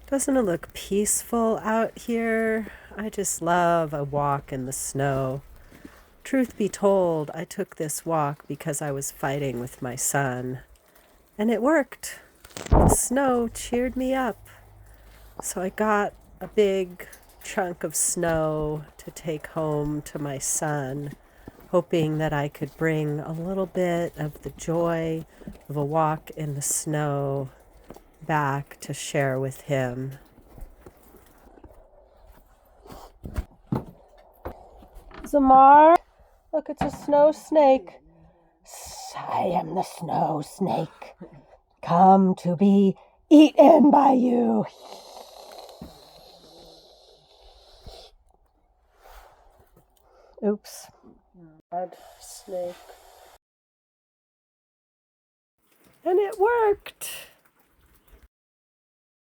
Doesn't it look peaceful out here? I just love a walk in the snow. Truth be told, I took this walk because I was fighting with my son, and it worked. The snow cheered me up. So I got a big chunk of snow to take home to my son, hoping that I could bring a little bit of the joy of a walk in the snow back to share with him. Zamar, look, it's a snow snake. I am the snow snake, come to be eaten by you. Oops. Bad snake. And it worked.